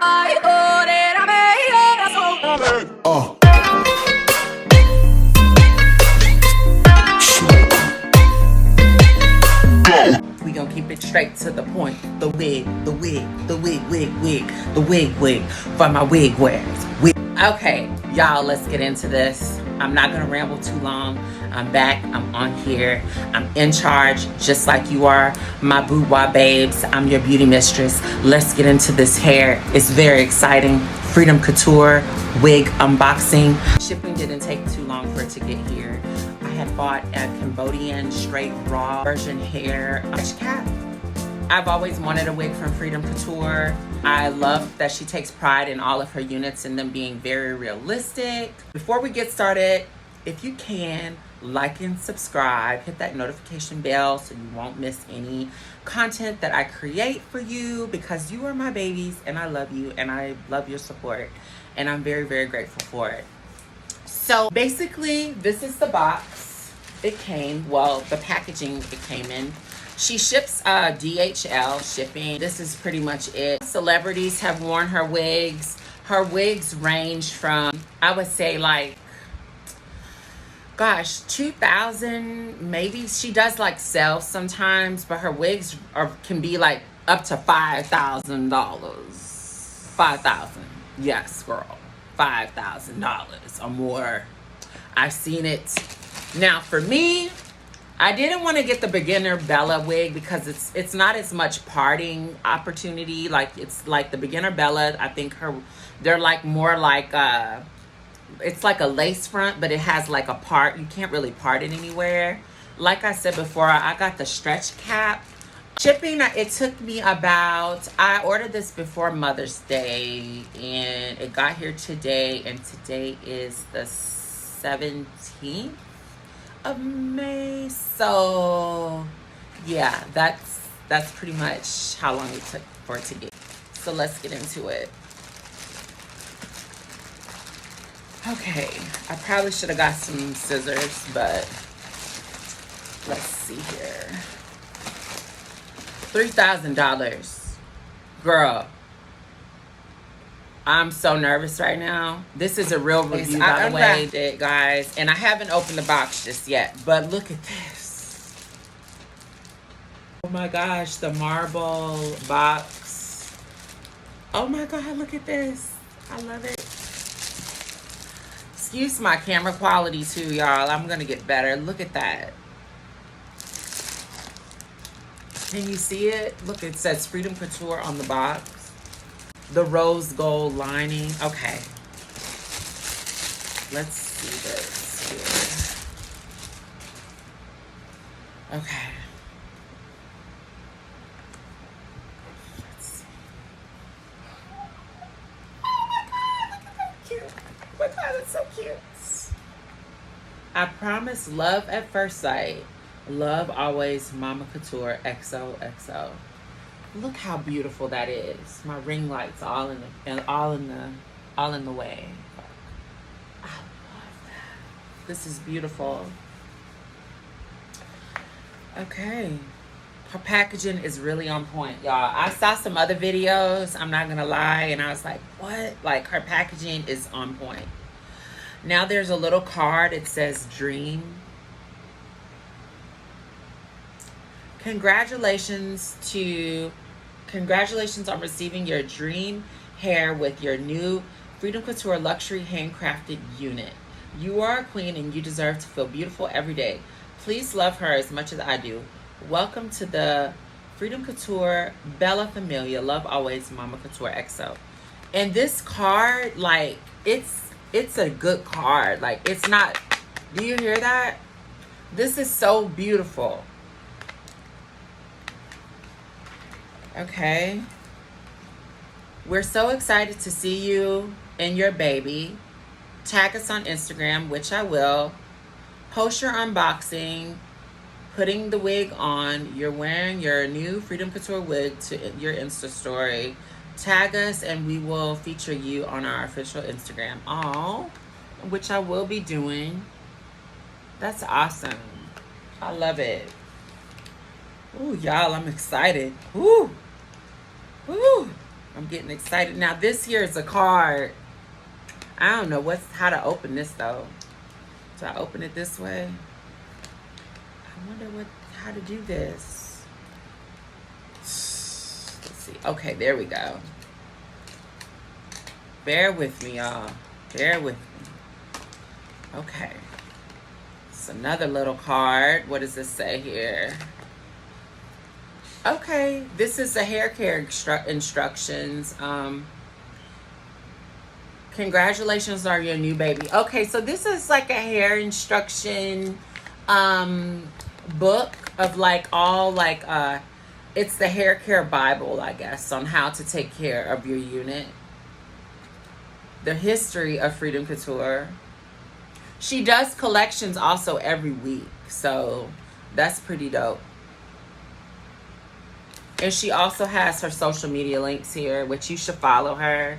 We gonna keep it straight to the point. The wig, the wig, the wig, wig, the wig for my wig wearers. Wig. Okay, y'all, let's get into this. I'm not gonna ramble too long. I'm back, I'm on here. I'm in charge, just like you are, my boudoir babes. I'm your beauty mistress. Let's get into this hair. It's very exciting. Freedom Couture wig unboxing. Shipping didn't take too long for it to get here. I had bought a Cambodian straight raw version hair cap. I've always wanted a wig from Freedom Couture. I love that she takes pride in all of her units and them being very realistic. Before we get started, if you can, like and subscribe, hit that notification bell so you won't miss any content that I create for you, because you are my babies and I love you and I love your support and I'm very, very grateful for it. So basically, this is the box it came, well, the packaging it came in. She ships DHL shipping. This is pretty much it. Celebrities have worn her wigs. Her wigs range from, I would say, like, gosh, 2,000 maybe. She does like sell sometimes, but her wigs can be like up to $5,000. 5,000. Yes, girl. $5,000 or more. I've seen it. Now for me, I didn't want to get the beginner Bella wig because it's not as much parting opportunity. Like, it's like the beginner Bella, I think they're like more like it's like a lace front, but it has like a part. You can't really part it anywhere. Like I said before, I got the stretch cap. Shipping, it took me about, I ordered this before Mother's Day and it got here today, and today is the 17th of May. So yeah, that's pretty much how long it took for it to get. So let's get into it. Okay, I probably should have got some scissors, but let's see here. $3,000. Girl, I'm so nervous right now. This is a real review, by the way. I unwrapped it, guys, and I haven't opened the box just yet, but look at this. Oh my gosh, the marble box. Oh my God, look at this. I love it. Excuse my camera quality too, y'all. I'm gonna get better. Look at that. Can you see it? Look, it says Freedom Couture on the box. The rose gold lining. Okay. Let's see this here. Okay. Let's see. Oh my God, look at that cute. Oh my God, that's so cute. I promise, love at first sight. Love always, Mama Couture XOXO. Look how beautiful that is. My ring lights all in the way. I love that. This is beautiful. Okay. Her packaging is really on point, y'all. I saw some other videos, I'm not gonna lie, and I was like, what? Like, her packaging is on point. Now there's a little card. It says Dream. Congratulations on receiving your dream hair with your new Freedom Couture luxury handcrafted unit. You are a queen and you deserve to feel beautiful every day. Please love her as much as I do. Welcome to the Freedom Couture Bella Familia. Love always, Mama Couture XO. And this card, like, it's a good card. Like, it's not, do you hear that? This is so beautiful. Okay. We're so excited to see you and your baby. Tag us on Instagram, which I will. Post your unboxing, putting the wig on. You're wearing your new Freedom Couture wig to your Insta story. Tag us and we will feature you on our official Instagram. Oh, which I will be doing. That's awesome. I love it. Ooh, y'all, I'm excited. Ooh. Ooh. I'm getting excited. Now this here is a card. I don't know how to open this though. Do I open it this way? I wonder how to do this. Let's see. Okay, there we go. Bear with me, y'all. Bear with me. Okay. It's another little card. What does this say here? Okay, this is the hair care instructions. Congratulations on your new baby. Okay, so this is like a hair instruction book of like all like it's the hair care Bible, I guess, on how to take care of your unit. The history of Freedom Couture. She does collections also every week, so that's pretty dope. And she also has her social media links here, which you should follow her.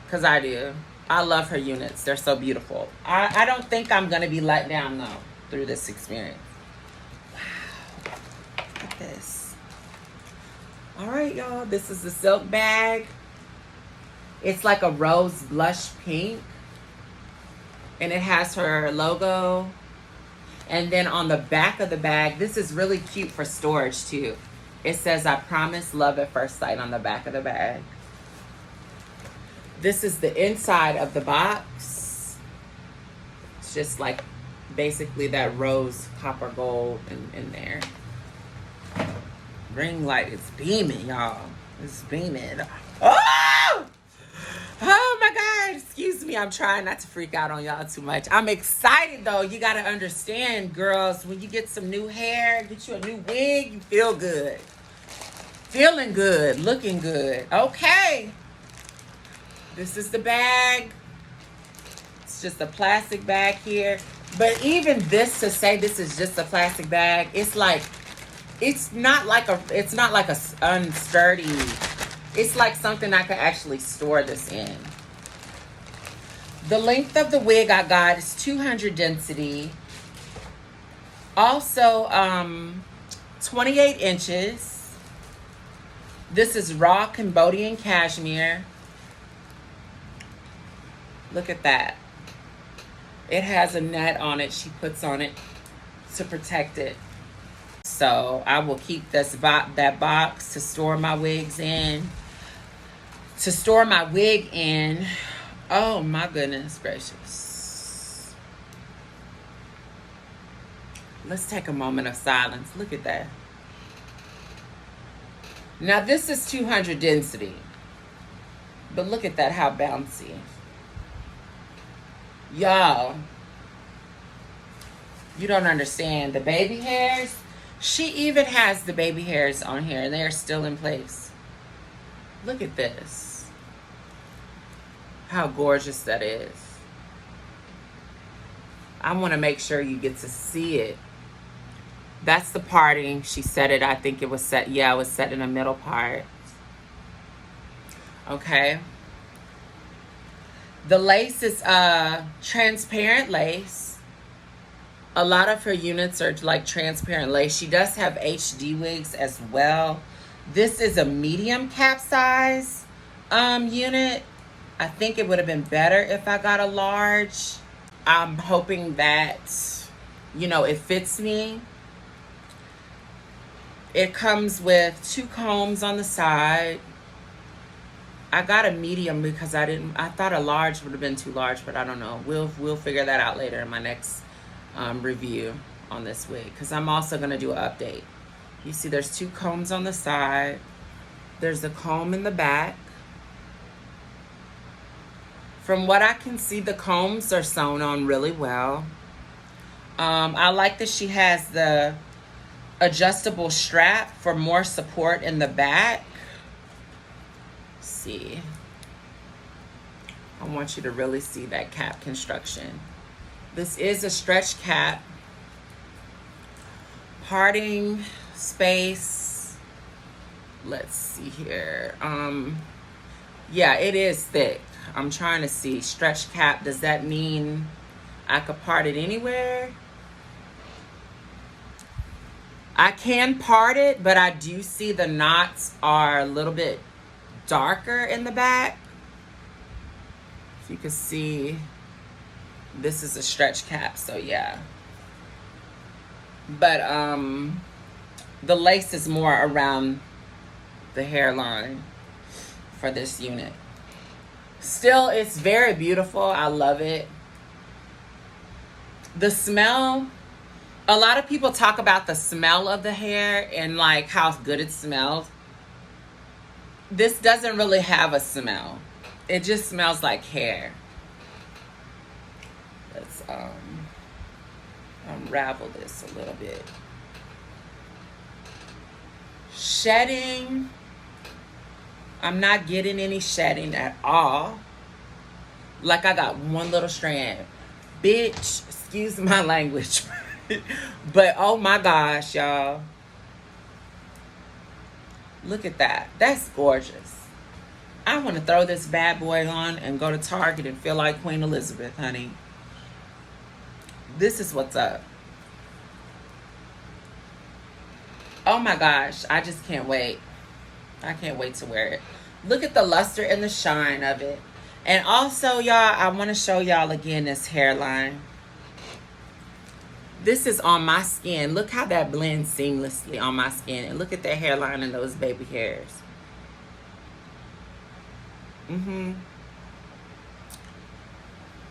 Because I do. I love her units. They're so beautiful. I don't think I'm going to be let down, though, through this experience. Wow. Look at this. All right, y'all. This is the silk bag. It's like a rose blush pink. And it has her logo. And then on the back of the bag, this is really cute for storage too. It says, I promise love at first sight on the back of the bag. This is the inside of the box. It's just like basically that rose copper gold in there. Ring light is beaming, y'all. It's beaming. Oh! Oh my God, excuse me. I'm trying not to freak out on y'all too much. I'm excited though. You got to understand, girls, when you get some new hair, get you a new wig, you feel good. Feeling good, looking good. Okay. This is the bag. It's just a plastic bag here. But even this, to say this is just a plastic bag, it's like, it's not like a unsturdy. It's like something I could actually store this in. The length of the wig I got is 200 density. Also, 28 inches. This is raw Cambodian cashmere. Look at that. It has a net on it she puts on it to protect it. So I will keep that box to store my wigs in. To store my wig in. Oh my goodness gracious. Let's take a moment of silence. Look at that. Now this is 200 density. But look at that, how bouncy. Y'all, you don't understand. The baby hairs, she even has the baby hairs on here and they're still in place. Look at this. How gorgeous that is. I want to make sure you get to see it. That's the parting. She said it. I think it was set. Yeah, it was set in the middle part. Okay. The lace is transparent lace. A lot of her units are like transparent lace. She does have HD wigs as well. This is a medium cap size unit. I think it would have been better if I got a large. I'm hoping that, you know, it fits me. It comes with 2 combs on the side. I got a medium because I thought a large would have been too large, but I don't know. We'll figure that out later in my next review on this wig, because I'm also going to do an update. You see there's 2 combs on the side. There's a comb in the back. From what I can see, the combs are sewn on really well. I like that she has the adjustable strap for more support in the back. Let's see. I want you to really see that cap construction. This is a stretch cap. Parting space. Let's see here. Yeah, it is thick. I'm trying to see. Stretch cap, does that mean I could part it anywhere? I can part it, but I do see the knots are a little bit darker in the back. If you can see, this is a stretch cap, so yeah. But the lace is more around the hairline for this unit. Still, it's very beautiful. I love it. The smell, a lot of people talk about the smell of the hair and like how good it smells. This doesn't really have a smell. It just smells like hair. Let's unravel this a little bit. Shedding, I'm not getting any shedding at all. Like I got one little strand. Bitch, excuse my language. But oh my gosh, y'all. Look at that. That's gorgeous. I want to throw this bad boy on and go to Target and feel like Queen Elizabeth, honey. This is what's up. Oh my gosh, I just can't wait. I can't wait to wear it. Look at the luster and the shine of it. And also, y'all, I want to show y'all again this hairline. This is on my skin. Look how that blends seamlessly on my skin. And look at that hairline and those baby hairs.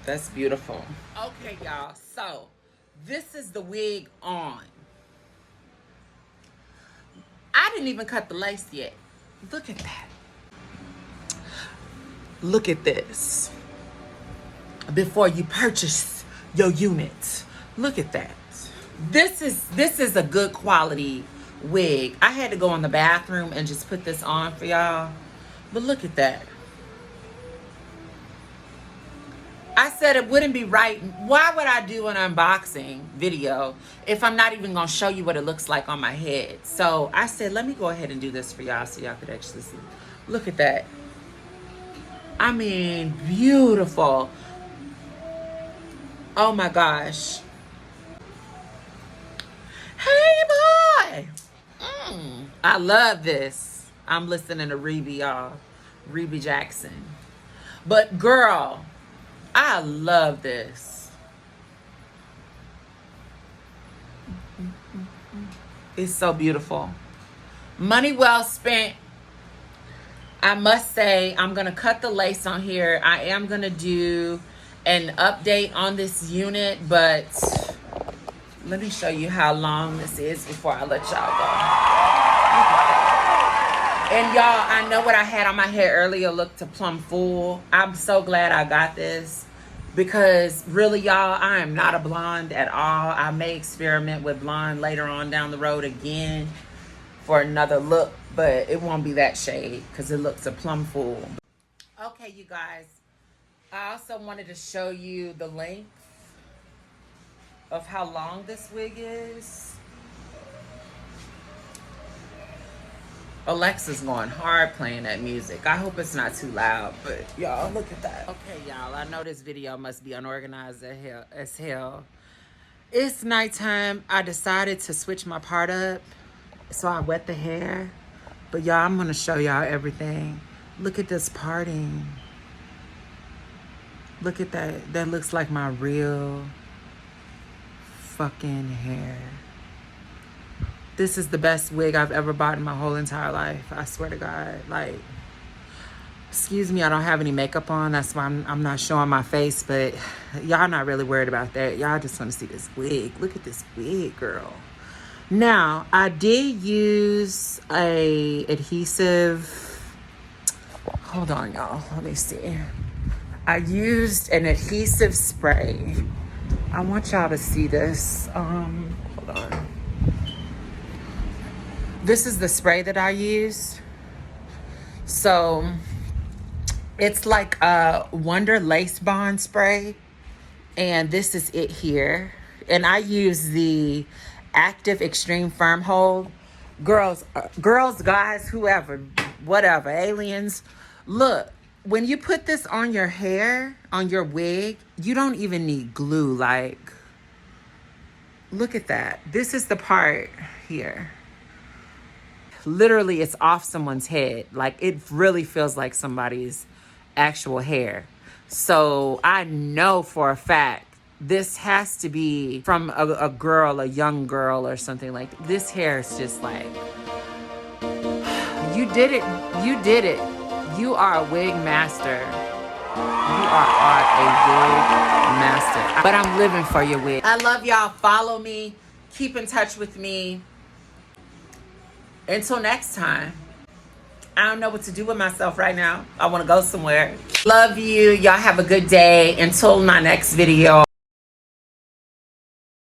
That's beautiful. Okay, y'all. So, this is the wig on. I didn't even cut the lace yet. Look at that. Look at this. Before you purchase your unit. Look at that. This is a good quality wig. I had to go in the bathroom and just put this on for y'all. But look at that. I said it wouldn't be right. Why would I do an unboxing video if I'm not even going to show you what it looks like on my head? So I said, let me go ahead and do this for y'all so y'all could actually see. Look at that. I mean, beautiful. Oh my gosh. Hey boy. I love this. I'm listening to Reby, y'all. Reby Jackson. But girl, I love this. It's so beautiful. Money well spent. I must say, I'm going to cut the lace on here. I am going to do an update on this unit, but let me show you how long this is before I let y'all go. And y'all, I know what I had on my hair earlier looked a plumb fool. I'm so glad I got this because really, y'all, I am not a blonde at all. I may experiment with blonde later on down the road again for another look, but it won't be that shade because it looks a plumb fool. Okay, you guys, I also wanted to show you the length of how long this wig is. Alexa's going hard playing that music. I hope it's not too loud, but y'all, look at that. Okay, y'all, I know this video must be unorganized as hell. It's nighttime. I decided to switch my part up, so I wet the hair. But y'all, I'm gonna show y'all everything. Look at this parting. Look at that. That looks like my real fucking hair. This is the best wig I've ever bought in my whole entire life. I swear to God. Like, excuse me, I don't have any makeup on. That's why I'm not showing my face, but y'all not really worried about that. Y'all just want to see this wig. Look at this wig, girl. Now, I did use a adhesive. Hold on, y'all. Let me see. I used an adhesive spray. I want y'all to see this. Hold on. This is the spray that I used. So it's like a Wonder Lace Bond spray. And this is it here. And I use the Active Extreme Firm Hold. Girls, guys, whoever, whatever, aliens. Look, when you put this on your hair, on your wig, you don't even need glue. Like, Look at that. This is the part here. Literally, it's off someone's head. Like, it really feels like somebody's actual hair. So I know for a fact this has to be from a girl, a young girl or something. Like, this hair is just like, you did it. You did it. You are a wig master. You are a wig master. But I'm living for your wig. I love y'all. Follow me. Keep in touch with me. Until next time. I don't know what to do with myself right now. I want to go somewhere. Love you. Y'all have a good day. Until my next video.